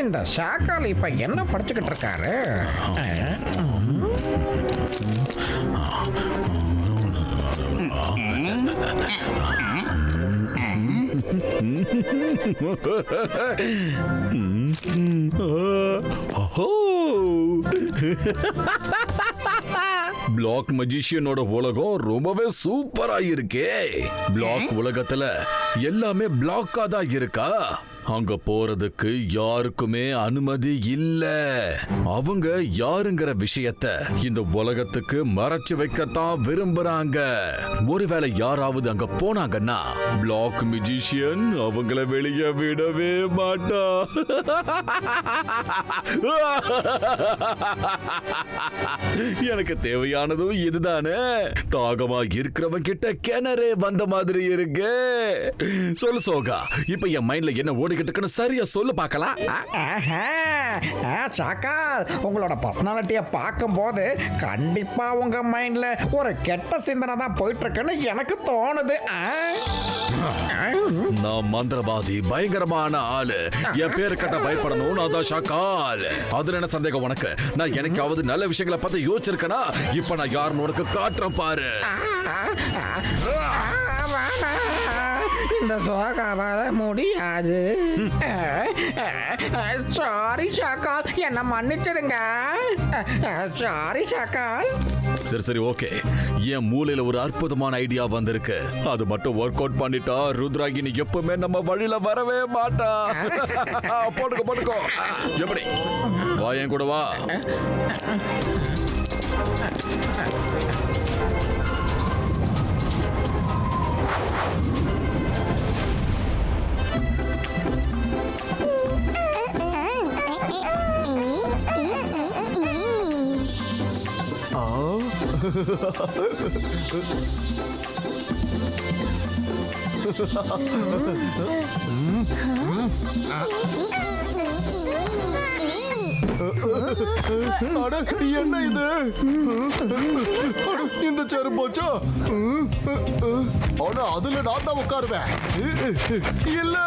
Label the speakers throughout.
Speaker 1: இந்த ஷாக்கால் இப்ப என்ன படிச்சுக்கிட்டு இருக்காரு?
Speaker 2: பிளாக் மஜிஷியனோட உலகம் ரொம்பவே சூப்பரா இருக்கே. பிளாக் உலகத்துல எல்லாமே பிளாக்கா தான் இருக்கா. அங்க போறதுக்கு யாருக்குமே அனுமதி இல்ல. அவங்க யாருங்கிற விஷயத்த இந்த உலகத்துக்கு மறைச்சு வைக்கத்தான் விரும்புறாங்க. ஒருவேளை யாராவது அங்க போனாங்கன்னா பிளாக் மியூசிஷியன் அவங்கள வெளியே விடவே மாட்டா. எனக்கு தேவையானதும் இதுதானே. தாகமா இருக்கிறவன் கிட்ட கிணறே வந்த மாதிரி இருக்கு. சொல்லு சோகா, இப்ப என் மைண்ட்ல என்ன ஓடிக்கிட்டு இருக்குன்னு சரியா சொல்லு பார்க்கலாம்.
Speaker 1: ஷாக்கால், உங்களோட பர்சனாலிட்டியை பார்க்கும் போது கண்டிப்பா உங்க மைண்ட்ல ஒரு கெட்ட சிந்தனை தான் போயிட்டு இருக்குன்னு எனக்கு தோணுது.
Speaker 2: நான் மந்திரவாதி, பயங்கரமான ஆளு. என் பேரு கட்ட பயப்படணும். நான் தான் ஷாக்கால். அதுல என்ன சந்தேகம் உனக்கு? நான் எனக்காவது நல்ல விஷயங்களை பார்த்து யோசிச்சிருக்கேனா? இப்ப நான் யாருன்னு உனக்கு காட்டுறேன் பாரு.
Speaker 1: இந்த சோகாவால முடியாது. சாரி ஷாக்கால், என்ன மன்னிச்சிடுங்க. சாரி ஷாக்கால்.
Speaker 2: சரி ஓகே. என் மூளையில ஒரு அற்புதமான ஐடியா வந்திருக்கு. அது மட்டும் ஒர்க் அவுட் பண்ணிட்டா ருத்ராகினி எப்பவுமே நம்ம வழியில வரவே மாட்டா. போட்டுக்கோ. எப்படி வா, என் கூட வா.
Speaker 3: என்ன இது? இந்த சேரு போச்சா? ஆனா அதுல நான் தான் உட்காருவேன். இல்ல,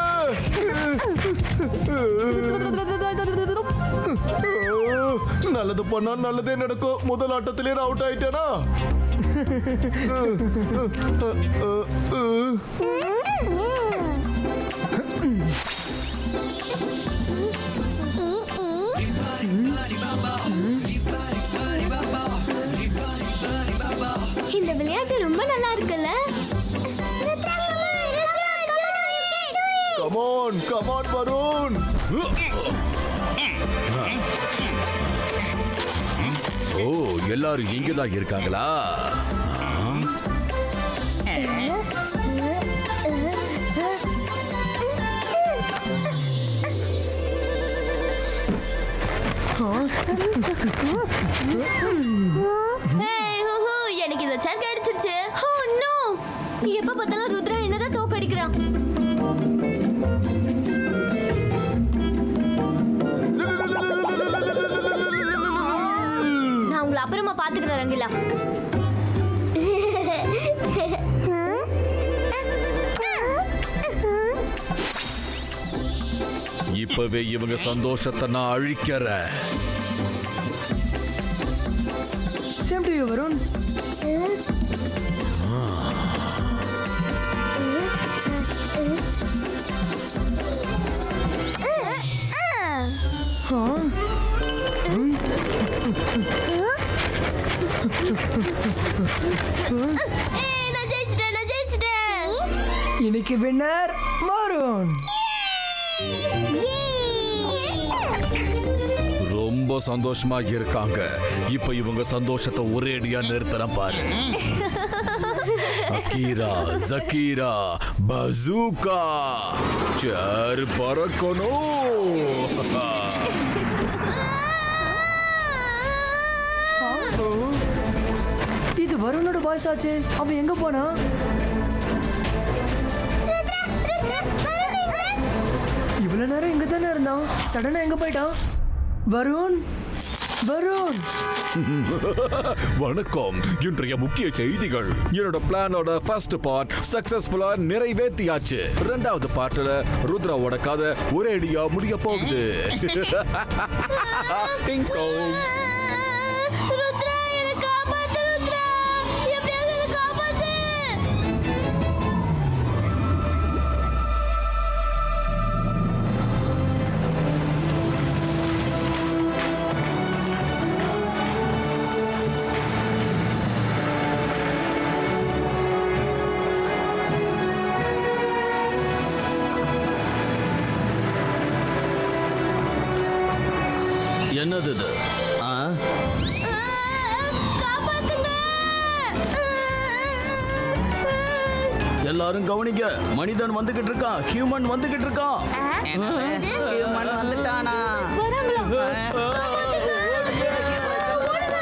Speaker 3: நல்லது பண்ணா நல்லதே நடக்கும். முதல் ஆட்டத்திலே நான் அவுட் ஆயிட்டேனா?
Speaker 4: இந்த விளையாட்டு ரொம்ப நல்லா இருக்குல்ல?
Speaker 3: கமான் வருண்.
Speaker 2: ஓ, எல்லாரும் இங்கதான் இருக்காங்களா?
Speaker 4: எனக்கு இந்த சேர் கிடைச்சிருச்சு. ஓ நோ, எப்ப பார்த்தாலும் ருத்ரா என்னதான் தோக்கடிக்கிறான். நான் உங்களை அப்புறமா பாத்துக்கிறேன் ரங்கிலா.
Speaker 2: இப்பவே இவங்க சந்தோஷத்தை நான் அழிக்கிறேன்.
Speaker 5: Same to you, Varun.
Speaker 4: நான் ஜெயிச்சிட்டேன்.
Speaker 5: இன்னைக்கு வின்னர் வருண்.
Speaker 2: ரொம்ப சந்தோஷமா இருக்காங்க. இப்ப இவங்க சந்தோஷத்தை ஒரேடியா நிறுத்தலாம் பாரு. அகீரா, ஜகீரா, பசூகா, சேர் பறக்கணும்.
Speaker 5: இது வருணோட வாய்ஸ் ஆச்சு. அவன் எங்க போனா? இவ்வளவு நேரம் இங்க தானே இருந்தான். சடனா எங்க போயிட்டான்? வருண், வருண்.
Speaker 2: வணக்கம். இன்றைய முக்கிய செய்திகள். என்னோட பிளானோட ஃபர்ஸ்ட் பார்ட் சக்சஸ்ஃபுல்லா நிறைவேற்றியாச்சு. இரண்டாவது பார்ட்ல ருத்ராவோட கதை ஒரேடியா முடிய போகுது. டிங் டோங்.
Speaker 4: ருத்ரா, என்னை காப்பாத்து ருத்ரா. எப்படியாவது என்னை காப்பாத்து.
Speaker 6: என்னது இது?
Speaker 4: காப்பாத்துங்க.
Speaker 6: எல்லாரும் கவனிங்க, மனிதன் வந்துகிட்டு இருக்கான், ஹியூமன் வந்துகிட்டு இருக்கான்.
Speaker 7: ஹியூமன் வந்துட்டானா?
Speaker 4: வராங்களா? காப்பாத்துங்க. ஓடுங்க.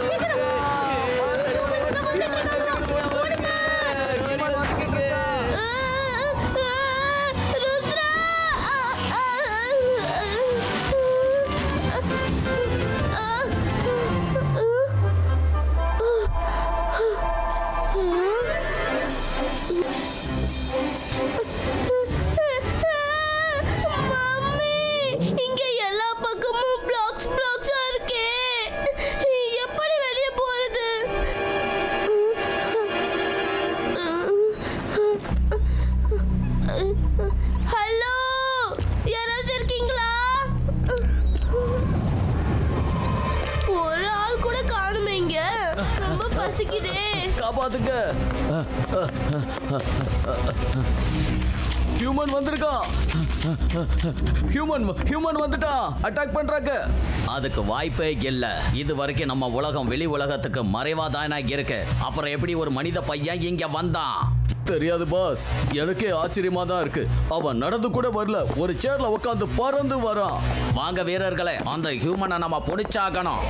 Speaker 4: சீக்கிரம். Humans தான் வந்துட்டு இருக்காங்க. ஓடுங்க. ருத்ரா. மம்மி, இங்க எல்லா பக்கமும் பிளாக்ஸா இருக்கே. எப்படி வெளியே போறது? ஹலோ, யாராவது இருக்கீங்களா? ஒரு ஆள் கூட காணுமே இங்க. ரொம்ப பசிக்குதே.
Speaker 6: காப்பாத்துங்க. ஹியூமன் வந்திருக்கான். ஹியூமன் வந்துட்டான். அட்டாக் பண்றாங்க. அதுக்கு வாய்ப்பே இல்ல. இது வரைக்கும் நம்ம உலகம் வெளி உலகத்துக்கு மறைவாதானா இருக்கு. அப்புறம் எப்படி ஒரு மனித பையன் இங்க வந்தான்? தெரியாது பாஸ், எனக்கே ஆச்சரியமா தான் இருக்கு. அவன் நடந்து கூட வரல, ஒரு சேர்ல உட்காந்து பறந்து வரான். வாங்க வீரர்களே, அந்த ஹியூமனை நம்ம பிடிச்சாகணும்.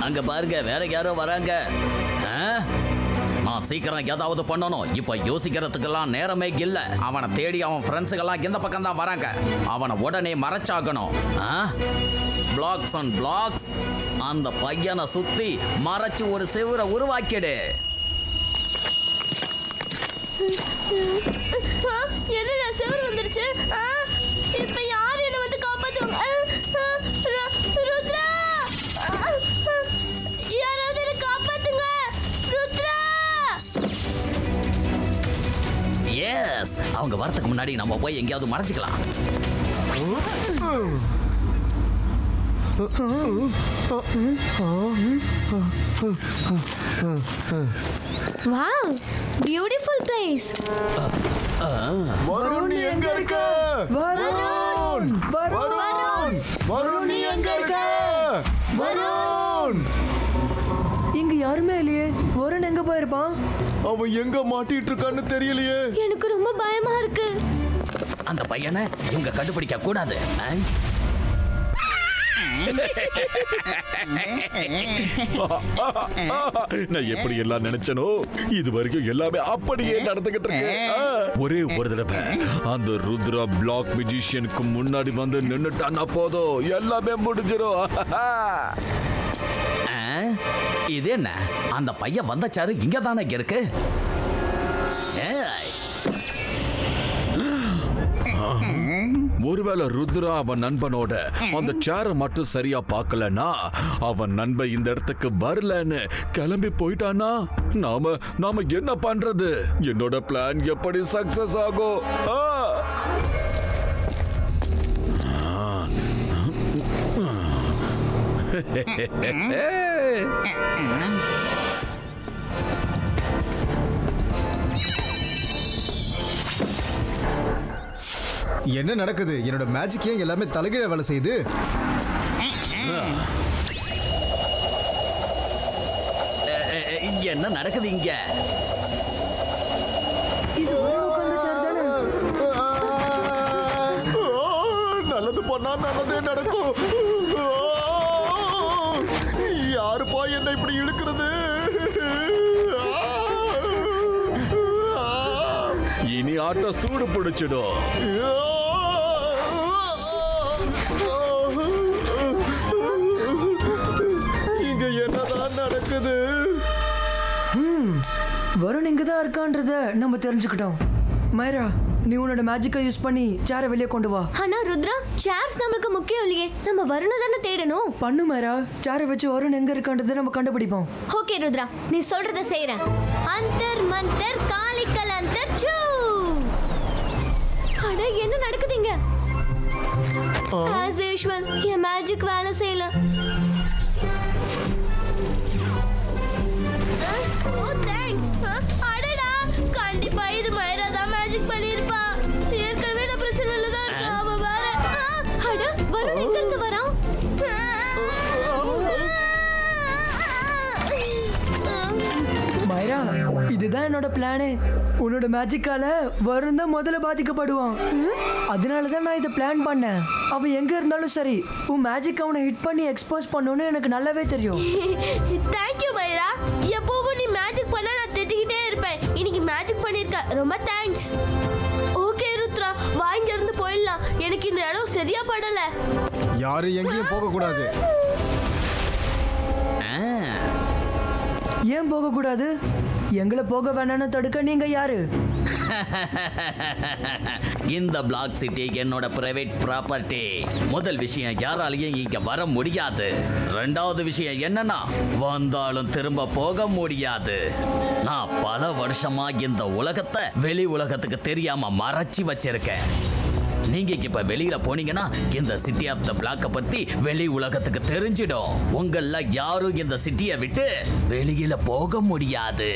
Speaker 6: அங்க பாருங்க, வேற யாரோ வராங்க. நான் சீக்கிரம் ஏதாவது பண்ணணும். இப்ப யோசிக்கிறதுக்கெல்லாம் நேரமே இல்ல. அவனை தேடி அவன் ஃப்ரெண்ட்ஸுக்கெல்லாம் இந்த பக்கம் தான் வராங்க. அவனை உடனே மறைச்சாகணும். Blocks and blocks. அந்த பையனை சுத்தி மறைச்சு ஒரு செவுரை உருவாக்கிடு.
Speaker 4: என்னடா செவர் வந்துருச்சு? இப்ப யார் என்ன வந்து காப்பாத்துவாங்க? ருத்ரா, யாராவது என்ன காப்பாத்துங்க. ருத்ரா.
Speaker 6: எஸ், அவங்க வரதுக்கு முன்னாடி நம்ம போய் எங்கேயாவது மறைச்சிக்கலாம்.
Speaker 4: Wow, beautiful place.
Speaker 3: வருண், நீ எங்க இருக்க?
Speaker 5: வருண்.
Speaker 3: வருண், வருண், நீ எங்க இருக்க? வருண்,
Speaker 5: இங்க யாருமே இல்லையே. வருண் எங்க போயிருப்பான்?
Speaker 3: அவன் எங்க மாட்டிட்டு இருக்கான்னு தெரியலையே.
Speaker 4: எனக்கு ரொம்ப பயமா இருக்கு.
Speaker 6: அந்த பையனை இவங்க கண்டுபிடிக்க கூடாது.
Speaker 2: நான் எப்படி எல்லாம் நினைச்சனோ இது வரைக்கும் எல்லாமே அப்படியே நடந்துகிட்டு இருக்கு. ஒரே ஒரு தடவை அந்த ருத்ரா பிளாக் மியூசிஷியனுக்கு முன்னாடி வந்து நின்னுட்டான்னா போதும், எல்லாமே முடிஞ்சிடும்.
Speaker 6: இது என்ன? அந்த பையன் வந்தச்சாரு இங்க தானே இருக்கு.
Speaker 2: ஒருவேளை ருத்ரா அவன் நண்பனோட அந்த சேரை மட்டும் சரியா பார்க்கலன்னா, அவன் நண்பன் இந்த இடத்துக்கு வரலன்னு கிளம்பி போயிட்டானா, நாம என்ன பண்றது? என்னோட பிளான் எப்படி சக்சஸ் ஆகும்?
Speaker 8: என்ன நடக்குது? என்னோட மேஜிக் ஏன் எல்லாமே தலைகீழ வேலை செய்யுது?
Speaker 6: என்ன நடக்குது இங்க?
Speaker 5: இது வருண் உட்கார்ந்த சேர் தானே?
Speaker 3: நல்லதே நடக்கும். யாருப்பா என்ன இப்படி இழுக்கிறது?
Speaker 2: இனி ஆட்டம் சூடு பிடிச்சிடும்.
Speaker 3: இங்க என்னதான் நடக்குது?
Speaker 5: வருண் இங்க தான் இருக்கான்றத நம்ம தெரிஞ்சுக்கிட்டோம். மைரா, நீ உன்னோட மேஜிக்கை யூஸ் பண்ணி சேரை வெளியே கொண்டு வா.
Speaker 4: ஆனா ருத்ரா, சேர்ஸ் நமக்கு முக்கியம் இல்லையே. நம்ம வருண தானே தேடணும்.
Speaker 5: பண்ணு மைரா, சேரை வச்சு வருண் எங்க இருக்கான்றதை நம்ம கண்டுபிடிப்போம்.
Speaker 4: ஓகே ருத்ரா, நீ சொல்றத செய்றேன். அந்தர் மந்தர் காலிக்கல் அந்தர் சூ. அட, என்ன நடக்குதுங்க? as usual என் மேஜிக் வேலை செய்யல. ஓ தேங்க்ஸ். அடடா, கண்டிப்பா இது மைரா தான் மேஜிக் பண்ணிருப்பா. ஏற்கனவே நான் பிரச்சனையில தான் இருக்கேன். அவ வேற. அட, வருண் எங்க இருந்து வரான்?
Speaker 5: மைரா, இதுதான் என்னோட பிளானு. உன்னோட மேஜிக்கால வருண் தான் முதல்ல பாதிக்கப்படுவான். அதனால தான் நான் இதை பிளான் பண்ணேன். அவன் எங்க இருந்தாலும் சரி, உன் மேஜிக் அவனை ஹிட் பண்ணி எக்ஸ்போஸ் பண்ணணும்னு எனக்கு நல்லாவே தெரியும்.
Speaker 4: தேங்க்யூ மைரா. எப்பவும் நீ மேஜிக் பண்ணா நான் திட்டிக்கிட்டே இருப்பேன். இன்னைக்கு மேஜிக் பண்ணிருக்க, ரொம்ப தேங்க்ஸ். ஓகே ருத்ரா, வா இங்க இருந்து போயிடலாம். எனக்கு இந்த இடம் சரியா படல.
Speaker 8: யாரும் எங்கேயும் போக கூடாது.
Speaker 5: ஏன் போக கூடாது? எங்களை போக வேணாம்னு தடுக்க நீங்க யாரு?
Speaker 6: இந்த பிளாக் சிட்டி என்னோட பிரைவேட் ப்ராப்பர்ட்டி. முதல் விஷயம், யாராலையும் இங்க வர முடியாது. ரெண்டாவது விஷயம் என்னன்னா, வந்தாலும் திரும்ப போக முடியாது. நான் பல வருஷமா இந்த உலகத்தை வெளி உலகத்துக்கு தெரியாம மறைச்சி வச்சிருக்கேன். நீங்க இப்ப வெளியில போனீங்கன்னா இந்த சிட்டி ஆஃப் த பிளாக்க பத்தி வெளி உலகத்துக்கு தெரிஞ்சிடும். உங்கள யாரும் இந்த சிட்டியை விட்டு வெளியில போக முடியாது.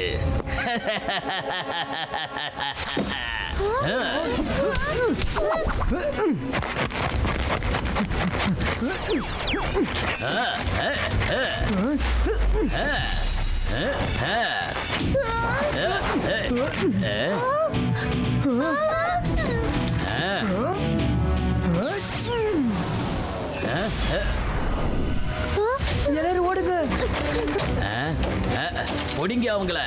Speaker 5: எல்லாரும் ஓடுங்க.
Speaker 6: ஒடிங்க அவங்கள.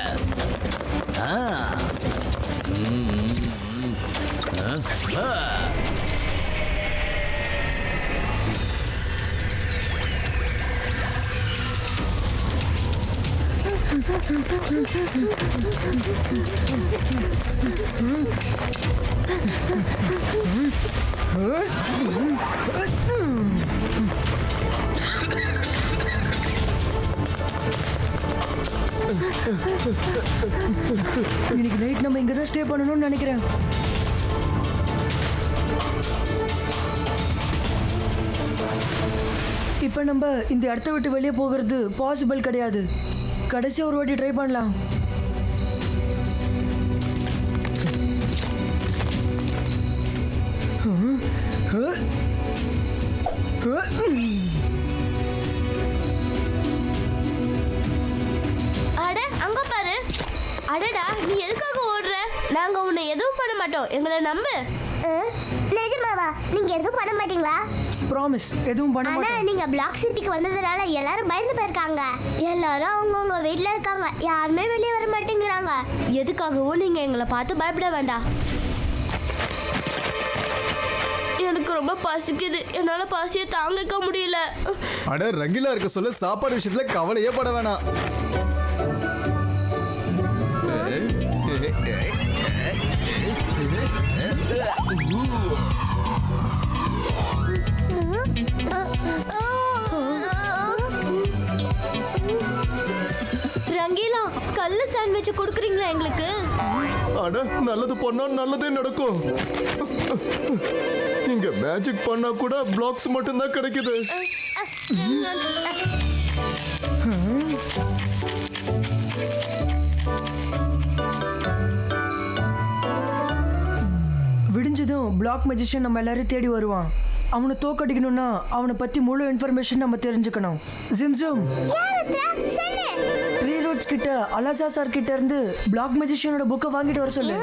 Speaker 5: இன்னைக்கு நைட் நம்ம இங்க தான் ஸ்டே பண்ணணும்னு நினைக்கிறேன். இப்போ நம்ம இந்த இடத்த விட்டு வெளியே போகிறது பாசிபிள் கிடையாது. கடைசி ஒரு வாட்டி ட்ரை பண்ணலாம்.
Speaker 4: அட, அங்க பாரு. அடடா, நீ எதுக்காக ஓடுற? நாங்க உன்னை எதுவும் பண்ண மாட்டோம். எங்களை நம்பு.
Speaker 9: நிஜமாவா? நீங்க எதுவும் பண்ண மாட்டீங்களா?
Speaker 5: ப்ராமிஸ், எதுவும் பண்ண
Speaker 9: ஆனா
Speaker 5: மாட்டோம்.
Speaker 9: நீங்க பிளாக் சிட்டிக்கு வந்ததுனால எல்லாரும் பயந்து போயிருக்காங்க. எல்லாரும் அவங்கவுங்க வீட்ல இருக்காங்க. யாருமே வெளியே வர மாட்டேங்கிறாங்க.
Speaker 4: எதுக்காகவும் நீங்க எங்களை பார்த்து பயப்பட வேண்டாம். எனக்கு ரொம்ப பசிக்குது. என்னால பசியை தாங்கிக்க முடியல.
Speaker 8: அட, ரங்கிலா இருக்க சொல்ல சாப்பாடு விஷயத்துல கவலையே பட வேணாம்.
Speaker 4: ரங்கீலா, கல்ல சாண்ட்விச் கொடுக்குறீங்களா எங்களுக்கு?
Speaker 3: அட, நல்லது பண்ணா நல்லதே நடக்கும். இங்க மேஜிக் பண்ணா கூட பிளாக்ஸ் மட்டும்தான் கிடைக்குது.
Speaker 5: விடிஞ்சதும் பிளாக் மெஜிஷியன் நம்ம எல்லாரும் தேடி வருவான். அவனை தோக்கடிக்கணும்னா அவனை பத்தி முழு இன்ஃபர்மேஷன் நம்ம தெரிஞ்சுக்கணும். ஜிம்ஜும், ட்ரீ ரூட்ஸ் கிட்ட அலாசா சார் கிட்ட இருந்து பிளாக் மெஜிஷியனோட புக்கை வாங்கிட்டு வர சொல்லு.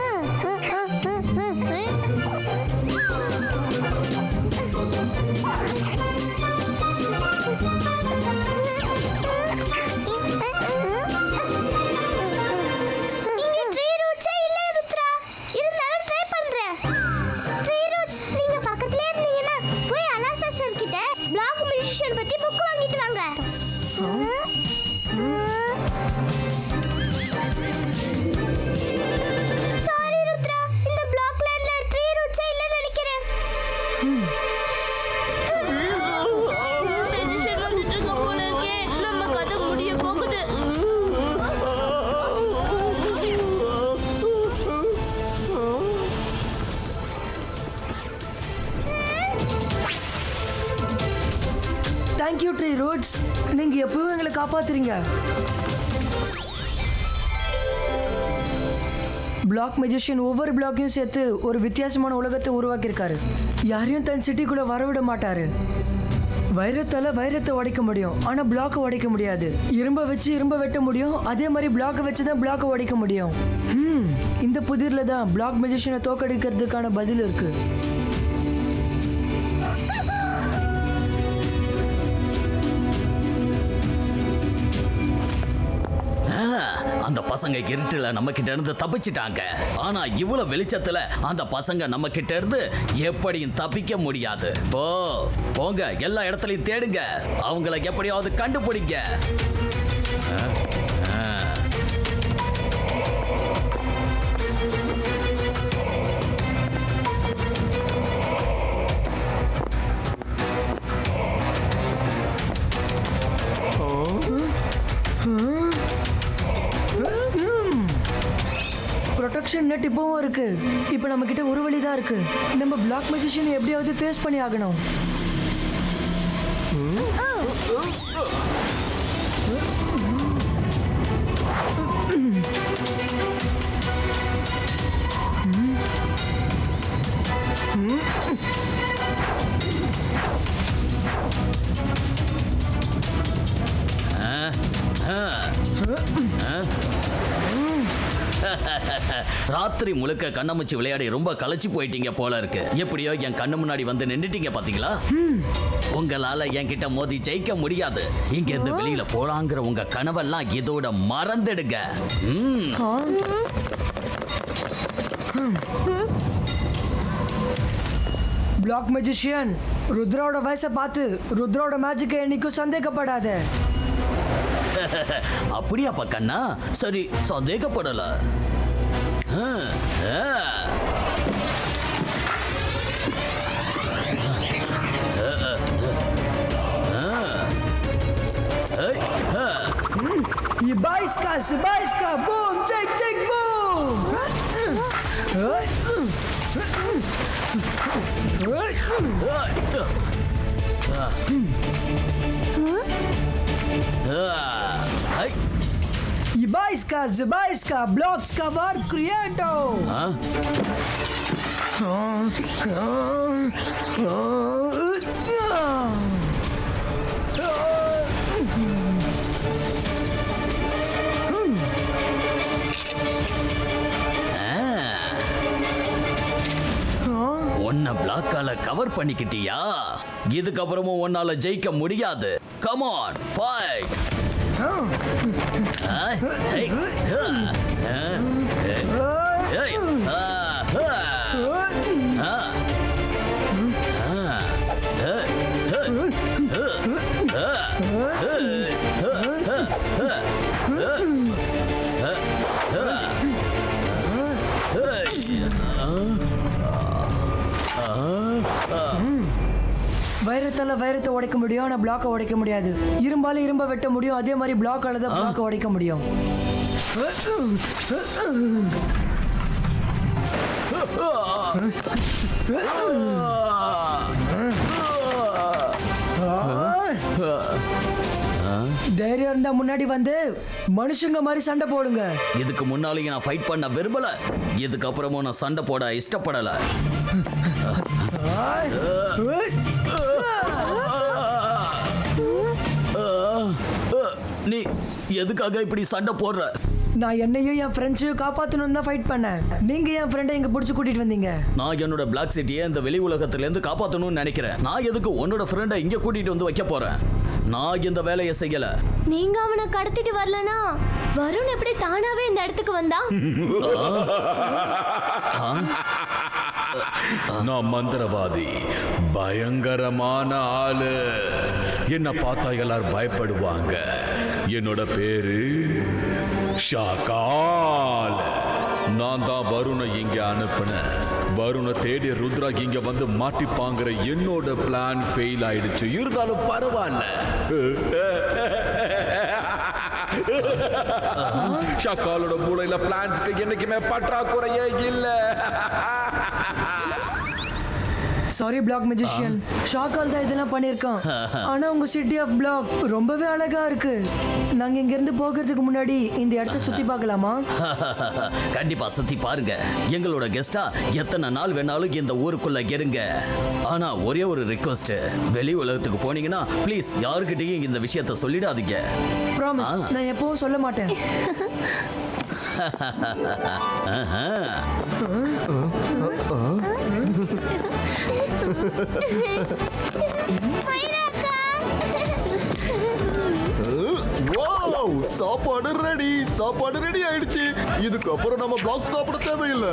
Speaker 5: தேங்க்யூ ட்ரீ ரூட்ஸ், நீங்க எப்பவும் எங்களை காப்பாத்துறீங்க. பிளாக் மெஜிஷியன் ஒவ்வொரு பிளாக்கையும் சேர்த்து ஒரு வித்தியாசமான உலகத்தை உருவாக்கியிருக்காரு. யாரையும் தன் சிட்டிக்குள்ள வரவிட மாட்டாரு. வைரத்தால வைரத்தை உடைக்க முடியும், ஆனா பிளாக்கை உடைக்க முடியாது. இரும்ப வச்சு இரும்ப வெட்ட முடியும், அதே மாதிரி பிளாக்கை வச்சு தான் பிளாக்கை உடைக்க முடியும். இந்த புதிர்ல தான் பிளாக் மெஜிஷியனை தோக்கடிக்கிறதுக்கான பதில் இருக்கு.
Speaker 6: அந்த பசங்க இருட்டுல நம்ம கிட்ட இருந்து தப்பிச்சிட்டாங்க. ஆனா இவ்வளவு வெளிச்சத்துல அந்த பசங்க நம்ம கிட்ட இருந்து எப்படியும் தப்பிக்க முடியாது. போங்க, எல்லா இடத்துலயும் தேடுங்க, அவங்கள எப்படியாவது கண்டுபிடிங்க.
Speaker 5: ப்ரொடெக்ஷன் நெட் இப்பவும் இருக்கு. இப்போ நம்ம கிட்ட ஒரு வழி தான் இருக்கு. நம்ம பிளாக் மெஜிஷியனை எப்படியாவது ஃபேஸ் பண்ணி ஆகணும். ராத்திரி முழுக்க கண்ணாமூச்சி விளையாடி ரொம்ப களைச்சு போயிட்டீங்க போல இருக்கு. எப்படியோ என் கண்ணு முன்னாடி வந்து நின்னுட்டீங்க பாத்தீங்களா? உங்களால என்கிட்ட மோதி ஜெயிக்க முடியாது. இங்க இருந்து வெளியில போலாங்கிற உங்க கனவெல்லாம் இதோட மறந்துடுங்க. பிளாக் மெஜிஷியன், ருத்ராவோட வயசை பார்த்து ருத்ராவோட மேஜிக்கை என்னைக்கும் சந்தேகப்படாத.
Speaker 6: அப்படியாப்பா கண்ணா? சரி, சந்தேகப்படல.
Speaker 5: Sibaiska, boom, take, boom. Zibaiska, Blockska var Creato.
Speaker 6: உன்னை பிளாக்கால கவர் பண்ணிக்கிட்டியா? இதுக்கப்புறமும் உன்னால ஜெயிக்க முடியாது. Come on, fight.
Speaker 5: வைரத்தால வைரத்தை உடைக்க முடியும், ஆனா பிளாக்கை உடைக்க முடியாது. இரும்பால இரும்ப வெட்ட முடியும், அதே மாதிரி பிளாக்கால தான் பிளாக்கை உடைக்க முடியும். தைரியம் இருந்தா முன்னாடி வந்து மனுஷங்க மாதிரி சண்டை போடுங்க.
Speaker 6: இதுக்கு முன்னாலேயும் நான் ஃபைட் பண்ண விரும்பல, இதுக்கப்புறமும் நான் சண்டை போட இஷ்டப்படல. நீ எதுக்காக இப்படி சண்டை போடுற?
Speaker 5: நான் என்னையும் என் ஃப்ரெண்ட்ஸையும் காப்பாற்றணும் தான் ஃபைட் பண்ணேன். நீங்க என் ஃப்ரெண்டை இங்க பிடிச்சி கூட்டிட்டு வந்தீங்க.
Speaker 6: நான் என்னோட பிளாக் சிட்டியை இந்த வெளி உலகத்துல இருந்து காப்பாற்றணும்னு நினைக்கிறேன். நான் எதுக்கு உன்னோட ஃப்ரெண்டை இங்க கூட்டிட்டு வந்து வைக்க போறேன்? நான் இந்த வேலையை செய்யல.
Speaker 4: நீங்க அவனை கடத்திட்டு வரலனா வருண் எப்படி தானாவே இந்த இடத்துக்கு வந்தா?
Speaker 2: நான் மந்திரவாதி, பயங்கரமான ஆளு. என்ன பார்த்தா எல்லாரும் பயப்படுவாங்க. என்னோட பேரு ஷாகால். நான் தான் வருணை இங்க அனுப்பினேன். வருணை தேடி ருத்ரா இங்க வந்து மாட்டிப்பாங்கிற என்னோட பிளான் ஃபெயில் ஆயிடுச்சு. இருந்தாலும் பரவாயில்ல. ஷாகாலோட மூளையில பிளான்ஸ்க்கு என்னைக்குமே பற்றாக்குறையே இல்ல.
Speaker 5: சாரி பிளாக் மெஜிஷியன், ஷாக்கால் தான் இதெல்லாம் பண்ணியிருக்கான். ஆனா உங்க சிட்டி ஆஃப் பிளாக் ரொம்பவே அழகா இருக்கு. நாங்க இங்க இருந்து போகிறதுக்கு முன்னாடி இந்த இடத்த சுத்தி பார்க்கலாமா?
Speaker 6: கண்டிப்பா சுத்தி பாருங்க. எங்களோட கெஸ்டா எத்தனை நாள் வேணாலும் இந்த ஊருக்குள்ள இருங்க. ஆனா ஒரே ஒரு ரிக்வெஸ்ட், வெளி உலகத்துக்கு போனீங்கன்னா ப்ளீஸ் யாருக்கிட்டையும் இந்த விஷயத்த சொல்லிடாதீங்க.
Speaker 5: ப்ராமிஸ், நான் எப்பவும் சொல்ல மாட்டேன்.
Speaker 3: வாவ், சாப்பாடு ரெடி, சாப்பாடு ரெடி ஆயிடுச்சு. இதுக்கப்புறம் நம்ம பிளாக் சாப்பிட தேவையில்லை.